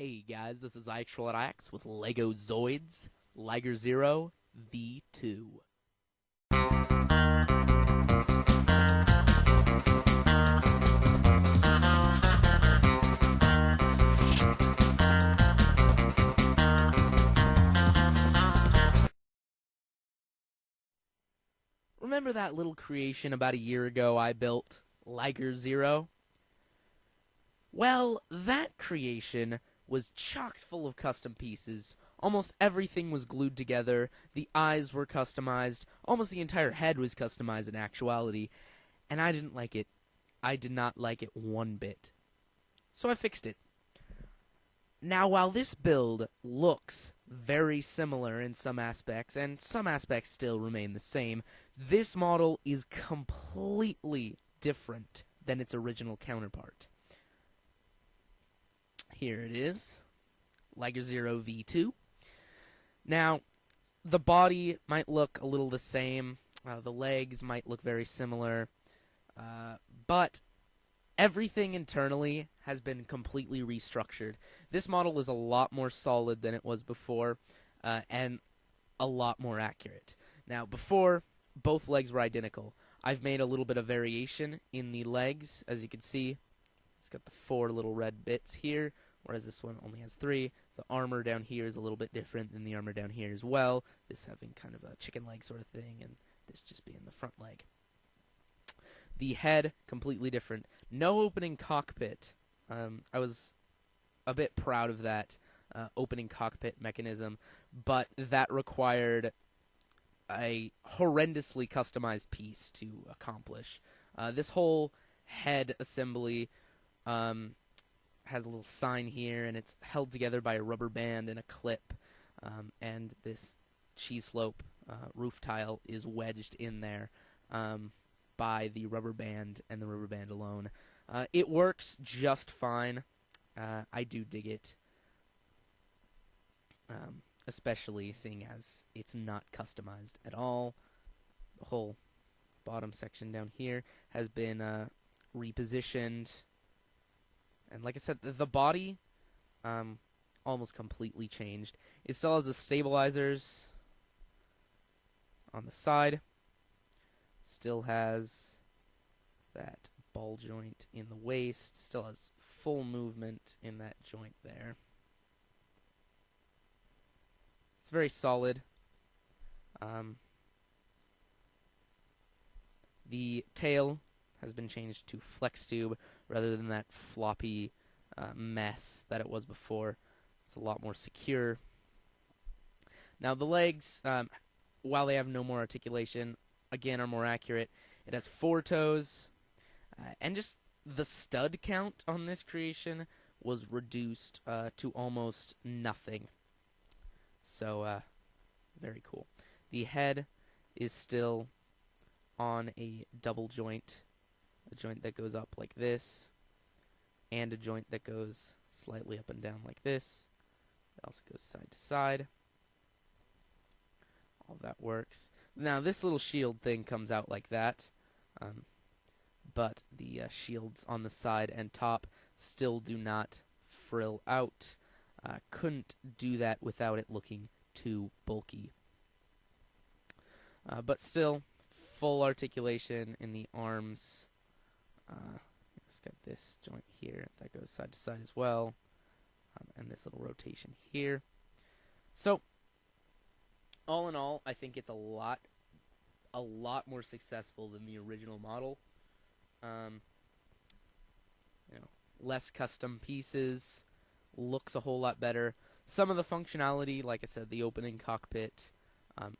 Hey guys, this is IXRollOutIX with LEGO Zoids, Liger 0 V2. Remember that little creation about a year ago I built, Liger 0? Well, that creation was chock full of custom pieces. Almost everything was glued together, the eyes were customized, almost the entire head was customized in actuality, and I didn't like it. I did not like it one bit. So I fixed it. Now, while this build looks very similar in some aspects, and some aspects still remain the same, this model is completely different than its original counterpart. Here it is, Liger 0 V2. Now, the body might look a little the same, the legs might look very similar, but everything internally has been completely restructured. This model is a lot more solid than it was before, and a lot more accurate. Now, before, both legs were identical. I've made a little bit of variation in the legs, as you can see. It's got the 4 little red bits here, whereas this one only has 3. The armor down here is a little bit different than the armor down here as well, this having kind of a chicken leg sort of thing, and this just being the front leg. The head, completely different. No opening cockpit. I was a bit proud of that opening cockpit mechanism, but that required a horrendously customized piece to accomplish. This whole head assembly has a little sign here, and it's held together by a rubber band and a clip, and this cheese slope roof tile is wedged in there by the rubber band and the rubber band alone. It works just fine. I do dig it, especially seeing as it's not customized at all. The whole bottom section down here has been repositioned, and like I said, the body almost completely changed. It still has the stabilizers on the side, still has that ball joint in the waist, still has full movement in that joint there. It's very solid. The tail has been changed to flex tube rather than that floppy mess that it was before. It's a lot more secure. Now the legs, while they have no more articulation, again are more accurate. It has 4 toes, and just the stud count on this creation was reduced to almost nothing. So, very cool. The head is still on a double joint, a joint that goes up like this, and a joint that goes slightly up and down like this. It also goes side to side. All that works. Now, this little shield thing comes out like that, but the shields on the side and top still do not frill out. Couldn't do that without it looking too bulky. But still, full articulation in the arms. It's got this joint here that goes side to side as well, and this little rotation here. So, all in all, I think it's a lot more successful than the original model. Less custom pieces, looks a whole lot better. Some of the functionality, like I said, the opening cockpit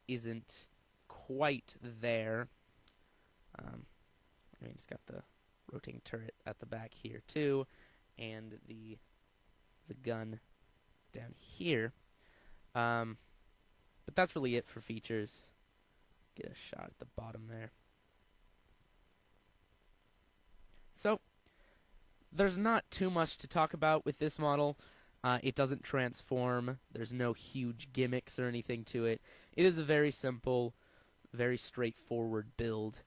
isn't quite there. It's got the rotating turret at the back here too, and the gun down here. But that's really it for features. Get a shot at the bottom there. So, there's not too much to talk about with this model. It doesn't transform. There's no huge gimmicks or anything to it. It is a very simple, very straightforward build.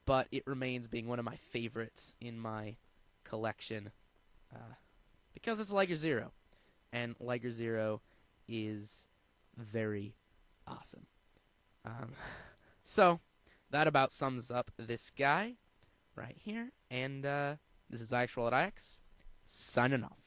But it remains being one of my favorites in my collection. Because it's Liger Zero. And Liger Zero is very awesome. So, that about sums up this guy right here. And this is IXRollOutIX, signing off.